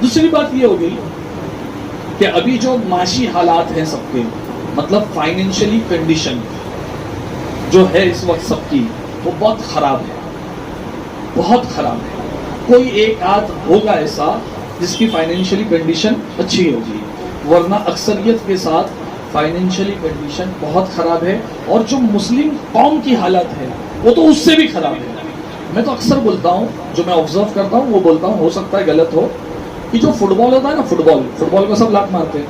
دوسری بات یہ ہو گئی کہ ابھی جو معاشی حالات ہیں سب کے، مطلب فائنینشلی کنڈیشن جو ہے اس وقت سب کی، وہ بہت خراب ہے، بہت خراب ہے. کوئی ایک آدھ ہوگا ایسا جس کی فائنینشلی کنڈیشن اچھی ہوگی، ورنہ اکثریت کے ساتھ فائنینشلی کنڈیشن بہت خراب ہے. اور جو مسلم قوم کی حالت ہے وہ تو اس سے بھی خراب ہے. میں تو اکثر بولتا ہوں، جو میں آبزرو کرتا ہوں وہ بولتا ہوں، ہو سکتا ہے غلط ہو، کہ جو فٹ بال ہوتا ہے نا، فٹ بال کو سب لاکھ مارتے ہیں،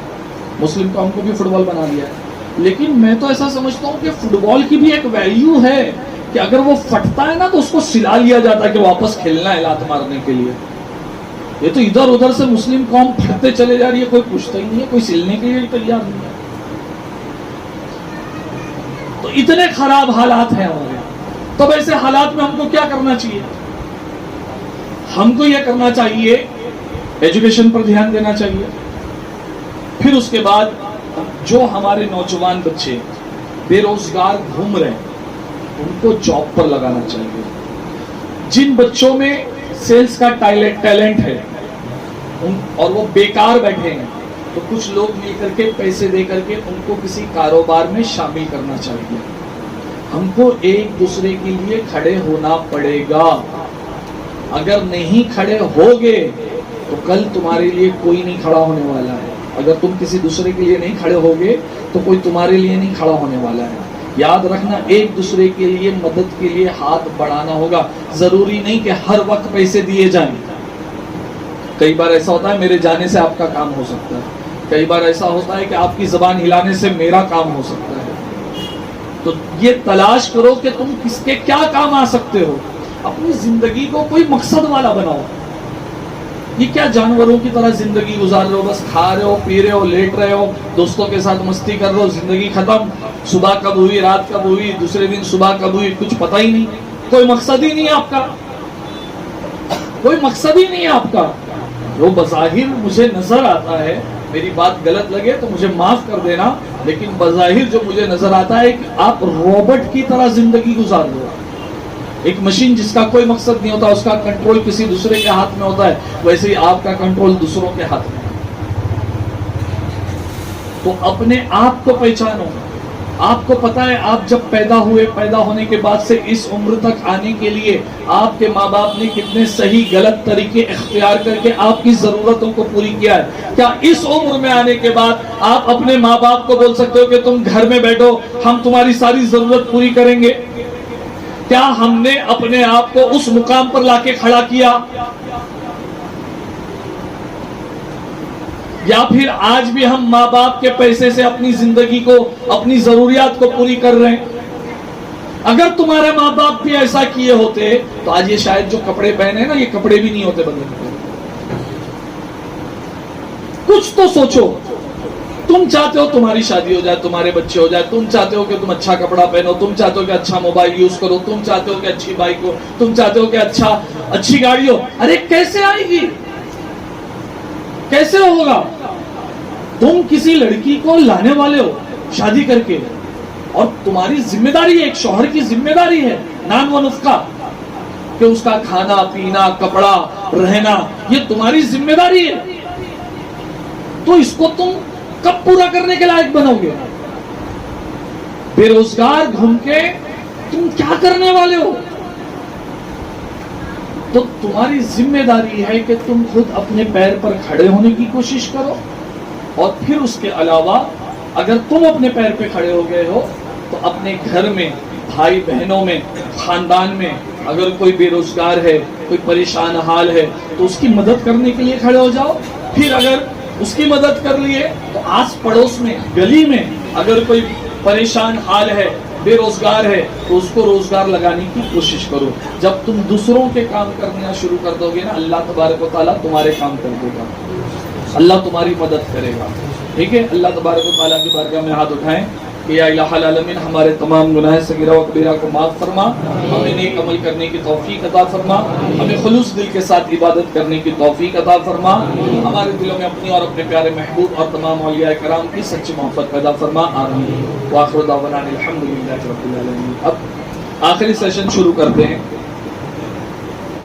مسلم قوم کو بھی فٹ بال بنا دیا ہے. لیکن میں تو ایسا سمجھتا ہوں کہ فٹ بال کی بھی ایک ویلیو ہے کہ اگر وہ پھٹتا ہے نا تو اس کو سلا لیا جاتا ہے کہ واپس کھیلنا ہے لات مارنے کے لیے. یہ تو ادھر ادھر سے مسلم قوم پھٹتے چلے جا رہی ہے، کوئی پوچھتا ہی نہیں ہے، کوئی سلنے کے لیے تیار نہیں ہے. تو اتنے خراب حالات ہیں ہمارے. تب ایسے حالات میں ہم کو کیا کرنا چاہیے؟ ہم کو یہ کرنا چاہیے، ایجوکیشن پر دھیان دینا چاہیے. پھر اس کے بعد جو ہمارے نوجوان بچے بے روزگار گھوم رہے ہیں ان کو جاب پر لگانا چاہیے. جن بچوں میں سیلز کا ٹیلنٹ ہے اور وہ بیکار بیٹھے ہیں تو کچھ لوگ مل کر کے پیسے دے کر کے ان کو کسی کاروبار میں شامل کرنا چاہیے. ہم کو ایک دوسرے کے لیے کھڑے ہونا پڑے گا. اگر نہیں کھڑے ہوگے تو کل تمہارے لیے کوئی نہیں کھڑا ہونے والا ہے. اگر تم کسی دوسرے کے لیے نہیں کھڑے ہوگے تو کوئی تمہارے لیے نہیں کھڑا ہونے والا ہے. یاد رکھنا، ایک دوسرے کے لیے مدد کے لیے ہاتھ بڑھانا ہوگا. ضروری نہیں کہ ہر وقت پیسے دیے جائیں. کئی بار ایسا ہوتا ہے میرے جانے سے آپ کا کام ہو سکتا ہے. کئی بار ایسا ہوتا ہے کہ آپ کی زبان ہلانے سے میرا کام ہو سکتا ہے. تو یہ تلاش کرو کہ تم کس کے کیا کام آ سکتے ہو. اپنی زندگی کو کوئی مقصد والا بناؤ. یہ کیا جانوروں کی طرح زندگی گزار رہے ہو؟ بس کھا رہے ہو، پی رہے ہو، لیٹ رہے ہو، دوستوں کے ساتھ مستی کر رہے ہو، زندگی ختم. صبح کب ہوئی، رات کب ہوئی، دوسرے دن صبح کب ہوئی، کچھ پتہ ہی نہیں. کوئی مقصد ہی نہیں ہے آپ کا، کوئی مقصد ہی نہیں ہے آپ کا. وہ بظاہر مجھے نظر آتا ہے، میری بات غلط لگے تو مجھے معاف کر دینا، لیکن بظاہر جو مجھے نظر آتا ہے کہ آپ روبوٹ کی طرح زندگی گزار رہے ہو. ایک مشین جس کا کوئی مقصد نہیں ہوتا، اس کا کنٹرول کسی دوسرے کے ہاتھ میں ہوتا ہے، ویسے ہی آپ کا کنٹرول دوسروں کے ہاتھ میں. تو اپنے آپ کو پہچانو. آپ کو پتا ہے آپ جب پیدا ہوئے، پیدا ہونے کے بعد سے اس عمر تک آنے کے لیے آپ کے ماں باپ نے کتنے صحیح غلط طریقے اختیار کر کے آپ کی ضرورتوں کو پوری کیا ہے. کیا اس عمر میں آنے کے بعد آپ اپنے ماں باپ کو بول سکتے ہو کہ تم گھر میں بیٹھو، ہم تمہاری ساری ضرورت پوری کریں گے؟ کیا ہم نے اپنے آپ کو اس مقام پر لا کے کھڑا کیا؟ یا پھر آج بھی ہم ماں باپ کے پیسے سے اپنی زندگی کو، اپنی ضروریات کو پوری کر رہے ہیں؟ اگر تمہارے ماں باپ بھی ایسا کیے ہوتے تو آج یہ شاید جو کپڑے پہنے نا، یہ کپڑے بھی نہیں ہوتے بندے کے. کچھ تو سوچو. تم چاہتے ہو تمہاری شادی ہو جائے، تمہارے بچے ہو جائے، تم چاہتے ہو کہ تم اچھا کپڑا پہنو، تم چاہتے ہو کہ اچھا موبائل یوز کرو، تم چاہتے ہو کہ اچھی بائک ہو، تم چاہتے ہو کہ اچھی گاڑی ہو. ارے کیسے آئے گی؟ کیسے ہوگا؟ تم کسی لڑکی کو لانے والے ہو شادی کر کے، اور تمہاری ذمہ داری ہے، ایک شوہر کی ذمہ داری ہے نان و نفقہ، کہ اس کا کھانا پینا، کپڑا، رہنا، یہ تمہاری ذمہ داری ہے. تو اس کو تم کب پورا کرنے کے لائق بنو گے؟ بے روزگار گھوم کے تم کیا کرنے والے ہو؟ تو تمہاری ذمہ داری ہے کہ تم خود اپنے پیر پر کھڑے ہونے کی کوشش کرو. اور پھر اس کے علاوہ اگر تم اپنے پیر پہ کھڑے ہو گئے ہو تو اپنے گھر میں، بھائی بہنوں میں، خاندان میں اگر کوئی بے روزگار ہے، کوئی پریشان حال ہے تو اس کی مدد کرنے کے لیے کھڑے ہو جاؤ. پھر اگر اس کی مدد کر لیے تو آس پڑوس میں، گلی میں اگر کوئی پریشان حال ہے، بے روزگار ہے تو اس کو روزگار لگانے کی کوشش کرو. جب تم دوسروں کے کام کرنا شروع کر دو گے نا، اللہ تبارک و تعالیٰ تمہارے کام کر دے گا، اللہ تمہاری مدد کرے گا. ٹھیک ہے؟ اللہ تبارک و تعالیٰ کی بارگاہ میں ہاتھ اٹھائیں کہ یا الہ العالمین ہمارے تمام گناہ صغیرہ و کبیرہ کو معاف فرما، ہمیں نیک عمل کرنے کی توفیق عطا فرما، ہمیں خلوص دل کے ساتھ عبادت کرنے کی توفیق عطا فرما، ہمارے دلوں میں اپنی اور اپنے پیارے محبوب اور تمام اولیاء کرام کی سچی محبت پیدا فرما. آمین. وآخر دعوانا الحمدللہ رب العالمین. اب آخری سیشن شروع کرتے ہیں.